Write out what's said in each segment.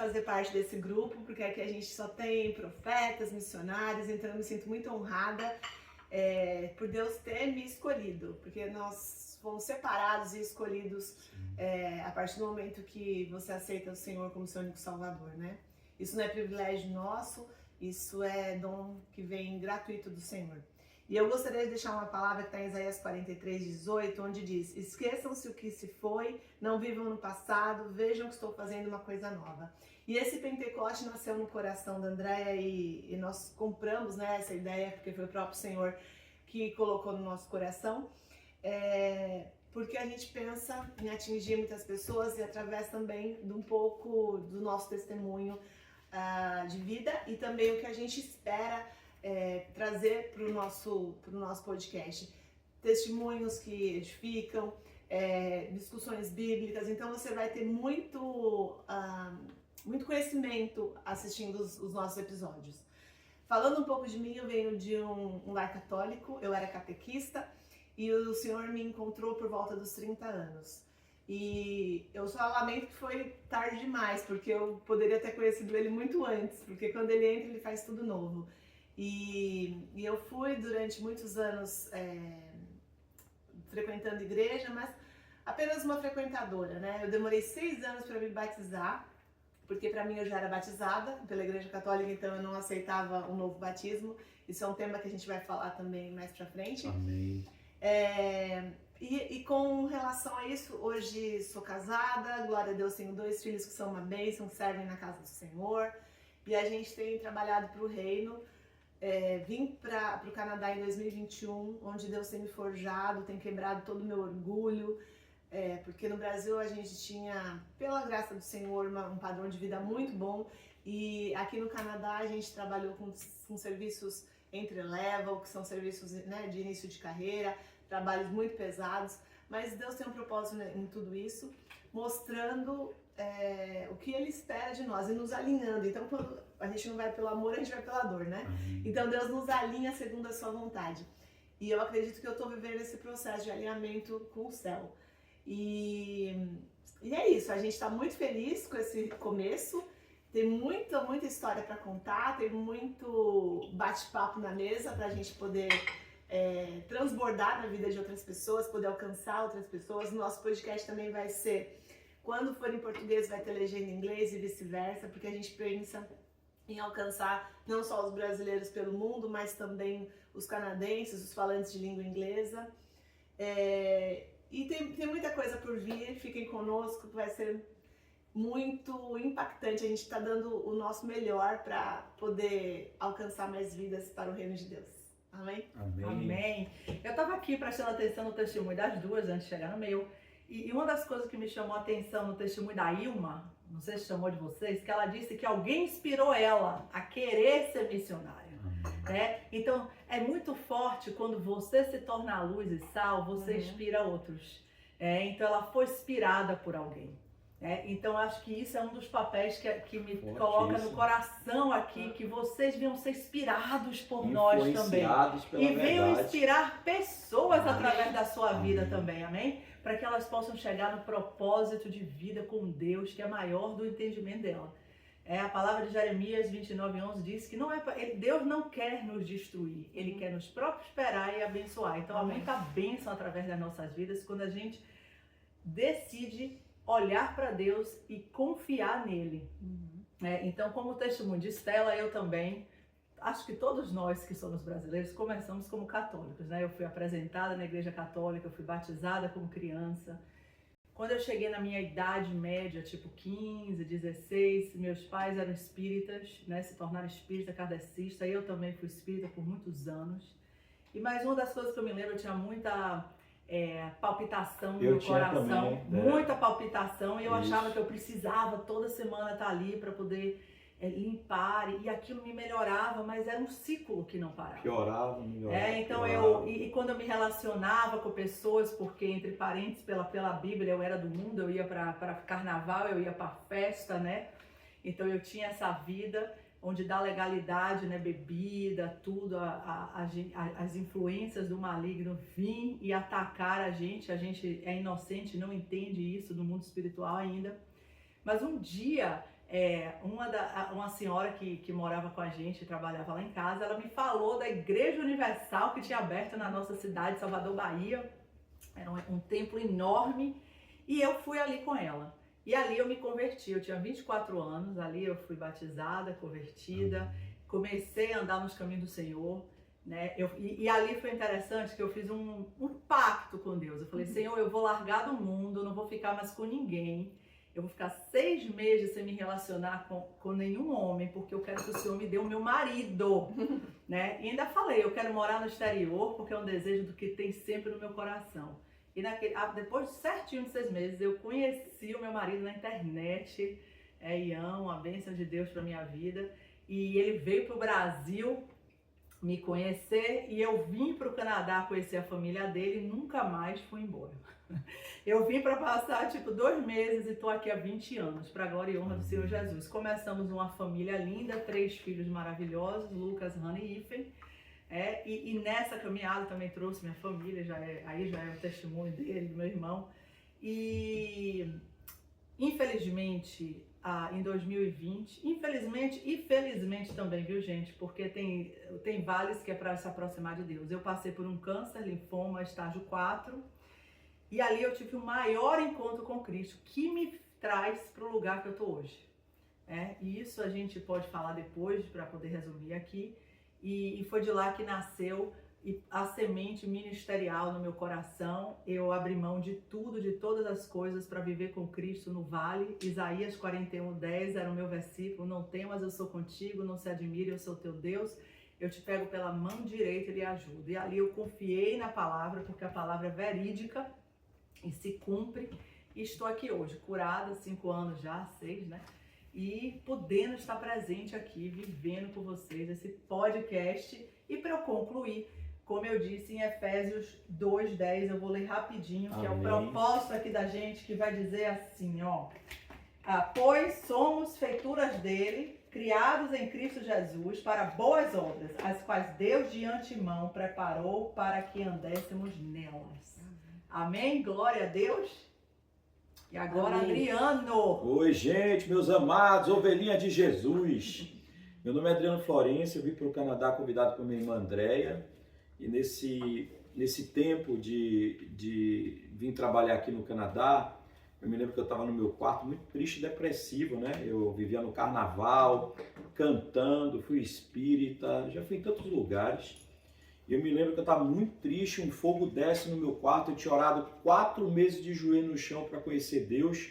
fazer parte desse grupo, porque aqui a gente só tem profetas, missionários, então eu me sinto muito honrada por Deus ter me escolhido, porque nós fomos separados e escolhidos a partir do momento que você aceita o Senhor como seu único Salvador, né? Isso não é privilégio nosso, isso é dom que vem gratuito do Senhor. E eu gostaria de deixar uma palavra que está em Isaías 43:18, onde diz: esqueçam-se o que se foi, não vivam no passado, vejam que estou fazendo uma coisa nova. E esse Pentecoste nasceu no coração da Andréia e nós compramos, né, essa ideia, porque foi o próprio Senhor que colocou no nosso coração, porque a gente pensa em atingir muitas pessoas e através também de um pouco do nosso testemunho de vida e também o que a gente espera trazer para o nosso podcast. Testemunhos que edificam, discussões bíblicas, então você vai ter muito conhecimento assistindo os nossos episódios. Falando um pouco de mim, eu venho de um lar católico, eu era catequista e o Senhor me encontrou por volta dos 30 anos. E eu só lamento que foi tarde demais, porque eu poderia ter conhecido ele muito antes, porque quando ele entra, ele faz tudo novo. E eu fui durante muitos anos frequentando igreja, mas apenas uma frequentadora, né? Eu demorei 6 anos para me batizar, porque para mim eu já era batizada pela Igreja Católica, então eu não aceitava o novo batismo. Isso é um tema que a gente vai falar também mais pra frente. Amém. E com relação a isso, hoje sou casada, glória a Deus, tenho 2 filhos que são uma bênção, que servem na casa do Senhor. E a gente tem trabalhado para o reino. Vim para o Canadá em 2021, onde Deus tem me forjado, tem quebrado todo o meu orgulho. Porque no Brasil a gente tinha, pela graça do Senhor, um padrão de vida muito bom, e aqui no Canadá a gente trabalhou com serviços entry-level, que são serviços, né, de início de carreira, trabalhos muito pesados, mas Deus tem um propósito em tudo isso, mostrando o que Ele espera de nós e nos alinhando. Então, quando a gente não vai pelo amor, a gente vai pela dor, né? Então Deus nos alinha segundo a sua vontade. E eu acredito que eu estou vivendo esse processo de alinhamento com o céu. E é isso, a gente está muito feliz com esse começo, tem muita história para contar, tem muito bate-papo na mesa para a gente poder transbordar na vida de outras pessoas, poder alcançar outras pessoas. Nosso podcast também vai ser, quando for em português, vai ter legenda em inglês e vice-versa, porque a gente pensa em alcançar não só os brasileiros pelo mundo, mas também os canadenses, os falantes de língua inglesa. E tem muita coisa por vir, fiquem conosco, vai ser muito impactante. A gente está dando o nosso melhor para poder alcançar mais vidas para o reino de Deus. Amém? Amém. Amém. Eu estava aqui prestando atenção no testemunho das duas antes de chegar no meu. E uma das coisas que me chamou a atenção no testemunho da Ilma, não sei se chamou de vocês, que ela disse que alguém inspirou ela a querer ser missionária. Então é muito forte quando você se torna a luz e sal, você inspira outros. Então ela foi inspirada por alguém. Então acho que isso é um dos papéis que me coloca no coração aqui, que vocês venham ser inspirados por nós também. E venham inspirar pessoas através da sua vida também, amém? Para que elas possam chegar no propósito de vida com Deus, que é maior do entendimento dela. A palavra de Jeremias 29:11 diz que Deus não quer nos destruir, Ele quer nos prosperar e abençoar. Então há muita bênção através das nossas vidas quando a gente decide olhar para Deus e confiar nele. Então, como testemunho de Estela, eu também, acho que todos nós que somos brasileiros começamos como católicos, né? Eu fui apresentada na igreja católica, eu fui batizada como criança. Quando eu cheguei na minha idade média, tipo 15, 16, meus pais eram espíritas, né? Se tornaram espírita, kardecista, eu também fui espírita por muitos anos. E mais uma das coisas que eu me lembro, eu tinha muita palpitação no meu coração, também, muita palpitação, e eu achava que eu precisava toda semana estar ali para poder limpar, e aquilo me melhorava, mas era um ciclo que não parava. Piorava, melhorava. Então piorava. E quando eu me relacionava com pessoas, porque entre parentes, pela Bíblia, eu era do mundo, eu ia para carnaval, eu ia para festa, né? Então eu tinha essa vida onde dá legalidade, né, bebida, tudo, as influências do maligno vir e atacar a gente é inocente, não entende isso do mundo espiritual ainda. Mas um dia Uma senhora que morava com a gente, trabalhava lá em casa, ela me falou da Igreja Universal que tinha aberto na nossa cidade, Salvador, Bahia. Era um templo enorme e eu fui ali com ela. E ali eu me converti, eu tinha 24 anos, ali eu fui batizada, convertida, comecei a andar nos caminhos do Senhor, né? E ali foi interessante que eu fiz um pacto com Deus. Eu falei, Senhor, eu vou largar do mundo, não vou ficar mais com ninguém. Eu vou ficar 6 meses sem me relacionar com nenhum homem, porque eu quero que o Senhor me dê o meu marido, né? E ainda falei, eu quero morar no exterior, porque é um desejo do que tem sempre no meu coração. E depois de certinho de 6 meses, eu conheci o meu marido na internet, Ian, uma bênção de Deus para minha vida. E ele veio para o Brasil me conhecer e eu vim para o Canadá conhecer a família dele e nunca mais fui embora. Eu vim para passar 2 meses e estou aqui há 20 anos, para a glória e honra do Senhor Jesus. Começamos uma família linda, 3 filhos maravilhosos, Lucas, Hannah e Ifen. E nessa caminhada também trouxe minha família, aí já é o testemunho dele, do meu irmão. E infelizmente, em 2020, infelizmente e felizmente também, viu gente? Porque tem vales que é para se aproximar de Deus. Eu passei por um câncer, linfoma, estágio 4. E ali eu tive o maior encontro com Cristo, que me traz para o lugar que eu estou hoje. E isso a gente pode falar depois, para poder resumir aqui. E foi de lá que nasceu a semente ministerial no meu coração. Eu abri mão de tudo, de todas as coisas, para viver com Cristo no vale. Isaías 41:10 era o meu versículo. Não temas, eu sou contigo, não se admire, eu sou teu Deus. Eu te pego pela mão direita e lhe ajudo. E ali eu confiei na palavra, porque a palavra é verídica e se cumpre. E estou aqui hoje, curada, 5 anos já, 6, né? E podendo estar presente aqui, vivendo com vocês esse podcast. E para eu concluir, como eu disse em Efésios 2:10, eu vou ler rapidinho, que Amém. é o propósito aqui da gente, que vai dizer assim, pois somos feituras dele, criados em Cristo Jesus para boas obras, as quais Deus de antemão preparou para que andéssemos nelas. Amém? Glória a Deus. E agora, Amém. Adriano. Oi, gente, meus amados, ovelhinha de Jesus. Meu nome é Adriano Florencio, eu vim para o Canadá convidado por minha irmã Andréia. E nesse tempo de vir trabalhar aqui no Canadá, eu me lembro que eu estava no meu quarto muito triste e depressivo, né? Eu vivia no carnaval, cantando, fui espírita, já fui em tantos lugares. E eu me lembro que eu estava muito triste, um fogo desce no meu quarto, eu tinha orado 4 meses de joelho no chão para conhecer Deus.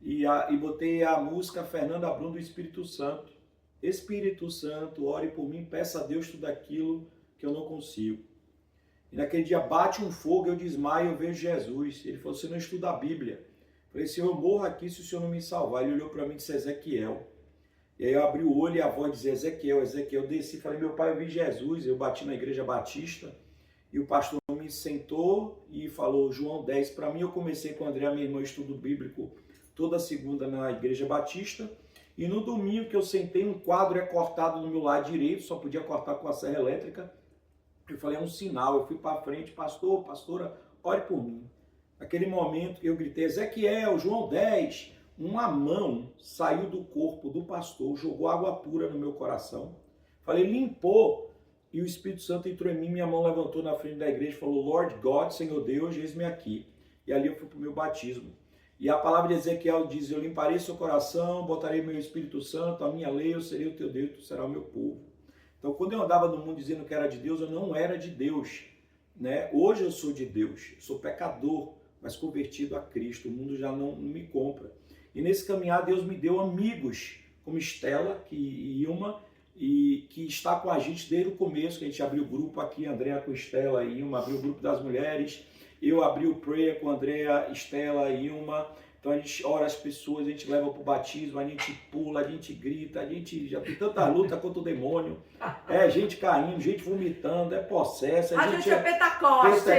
E botei a música Fernanda Brum do Espírito Santo. Espírito Santo, ore por mim, peça a Deus tudo aquilo que eu não consigo. E naquele dia bate um fogo, eu desmaio, eu vejo Jesus. Ele falou, você não estuda a Bíblia. Eu falei, Senhor, eu morro aqui se o Senhor não me salvar. Ele olhou para mim e disse, Ezequiel. E aí eu abri o olho e a voz dizia, Ezequiel, Ezequiel. Eu desci e falei, meu pai, eu vi Jesus. Eu bati na igreja batista e o pastor me sentou e falou João 10 para mim. Eu comecei com a Andréa, minha irmã, estudo bíblico toda segunda na igreja batista. E no domingo que eu sentei, um quadro é cortado no meu lado direito, só podia cortar com a serra elétrica. Eu falei, é um sinal. Eu fui para frente, pastor, pastora, ore por mim. Naquele momento eu gritei, Ezequiel, João 10. Uma mão saiu do corpo do pastor, jogou água pura no meu coração. Falei, limpou. E o Espírito Santo entrou em mim, minha mão levantou na frente da igreja e falou, Lord God, Senhor Deus, eis-me aqui. E ali eu fui para o meu batismo. E a palavra de Ezequiel diz, eu limparei seu coração, botarei meu Espírito Santo, a minha lei, eu serei o teu Deus, tu serás o meu povo. Então, quando eu andava no mundo dizendo que era de Deus, eu não era de Deus, né? Hoje eu sou de Deus, eu sou pecador, mas convertido a Cristo. O mundo já não me compra. E nesse caminhar, Deus me deu amigos, como Estela e Ilma, e que está com a gente desde o começo, que a gente abriu o grupo aqui, Andréa com Estela e Ilma, abriu o grupo das mulheres. Eu abri o Prayer com Andréa, Estela e Ilma. Então a gente ora as pessoas, a gente leva para o batismo, a gente pula, a gente grita, a gente já tem tanta luta contra o demônio. É gente caindo, gente vomitando, é processo. A gente é Pentecoste.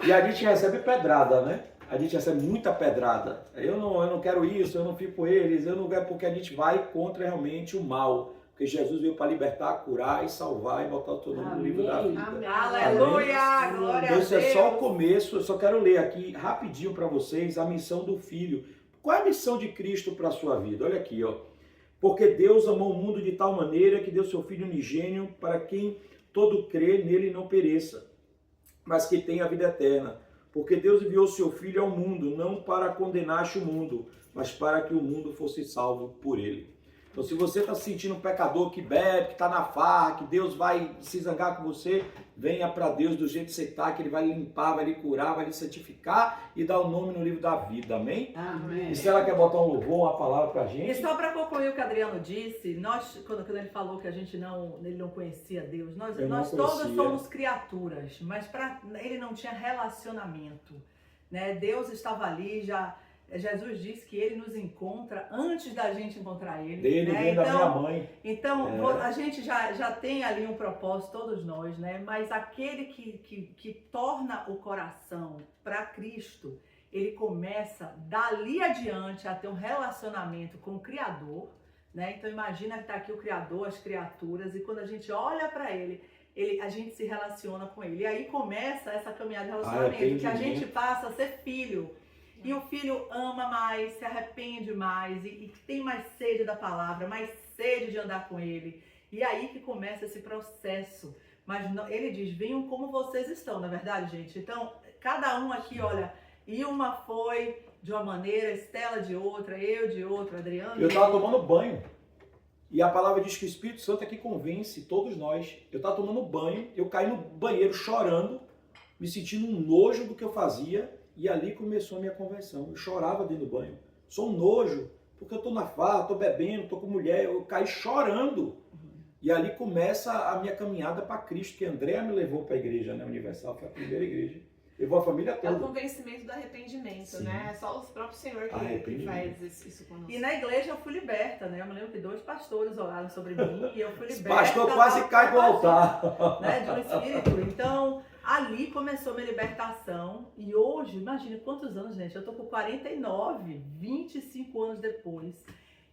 E a gente recebe pedrada, né? A gente recebe muita pedrada. Eu não quero isso, eu não fico com eles, eu não quero, porque a gente vai contra realmente o mal. Porque Jesus veio para libertar, curar e salvar e botar todo mundo no livro da vida. Amém. Aleluia! Glória Então, a isso Deus. é só o começo. Eu só quero ler aqui rapidinho para vocês a missão do Filho. Qual é a missão de Cristo para a sua vida? Olha aqui, ó. Porque Deus amou o mundo de tal maneira que deu seu Filho unigênito para quem todo crê nele não pereça, mas que tenha a vida eterna. Porque Deus enviou seu Filho ao mundo, não para condenar o mundo, mas para que o mundo fosse salvo por ele. Então, se você está se sentindo um pecador que bebe, que está na farra, que Deus vai se zangar com você, venha para Deus do jeito que você está, que Ele vai lhe limpar, vai lhe curar, vai lhe santificar e dar o nome no livro da vida, amém? Amém. E se ela quer botar um louvor, uma palavra para a gente? E só para concluir o que o Adriano disse, nós, quando ele falou que ele não conhecia Deus, nós todos somos criaturas, mas ele não tinha relacionamento, né? Deus estava ali, Jesus disse que ele nos encontra antes da gente encontrar ele. Dele, né? da minha mãe. Então, a gente já tem ali um propósito, todos nós, né? Mas aquele que torna o coração para Cristo, ele começa dali adiante a ter um relacionamento com o Criador, né? Então imagina que está aqui o Criador, as criaturas, e quando a gente olha para ele, a gente se relaciona com ele. E aí começa essa caminhada de relacionamento, que a gente passa a ser filho. E o filho ama mais, se arrepende mais e tem mais sede da palavra, mais sede de andar com ele. E aí que começa esse processo. Mas ele diz, venham como vocês estão, na verdade, gente? Então, cada um aqui, olha, Ilma foi de uma maneira, Estela de outra, eu de outra, Adriano... Eu estava tomando banho. E a palavra diz que o Espírito Santo é que convence todos nós. Eu estava tomando banho, eu caí no banheiro chorando, me sentindo um nojo do que eu fazia. E ali começou a minha conversão. Eu chorava dentro do banho. Sou um nojo, porque eu estou na farra, estou bebendo, estou com mulher. Eu caí chorando. E ali começa a minha caminhada para Cristo, que Andréa me levou para a igreja, né? Universal, foi a primeira igreja. Levou a família toda. É o convencimento do arrependimento, Sim. né? É só o próprio Senhor que faz isso conosco. E na igreja eu fui liberta, né? Eu me lembro que 2 pastores oraram sobre mim e eu fui liberta. O pastor quase cai do altar. Né? De um espírito. Então... ali começou minha libertação e hoje, imagine quantos anos, gente, eu tô com 49, 25 anos depois,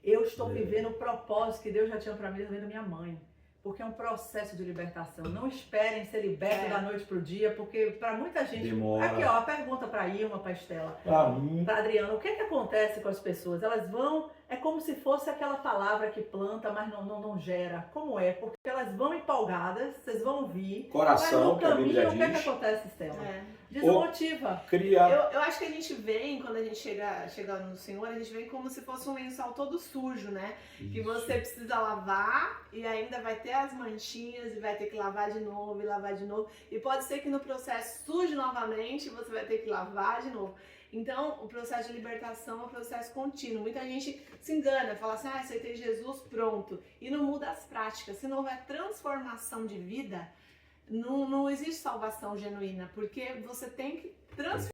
eu estou vivendo o propósito que Deus já tinha para mim desde a minha mãe, porque é um processo de libertação. Não esperem ser libertos da noite pro dia, porque para muita gente... Demora. Aqui, ó, a pergunta para Ilma, para Estela, para Adriana, o que acontece com as pessoas? Elas vão... É como se fosse aquela palavra que planta, mas não gera. Como é? Porque elas vão empolgadas, vocês vão ouvir. Coração, mas no que a Bíblia caminho, o que diz. acontece, Estela? É. Desmotiva. Eu acho que a gente vem, quando a gente chega no Senhor, a gente vem como se fosse um lençol todo sujo, né? Isso. Que você precisa lavar e ainda vai ter as manchinhas e vai ter que lavar de novo e lavar de novo. E pode ser que no processo suje novamente e você vai ter que lavar de novo. Então, o processo de libertação é um processo contínuo. Muita gente se engana, fala assim, aceitei Jesus, pronto. E não muda as práticas. Se não houver transformação de vida, não existe salvação genuína, porque você tem que transformar.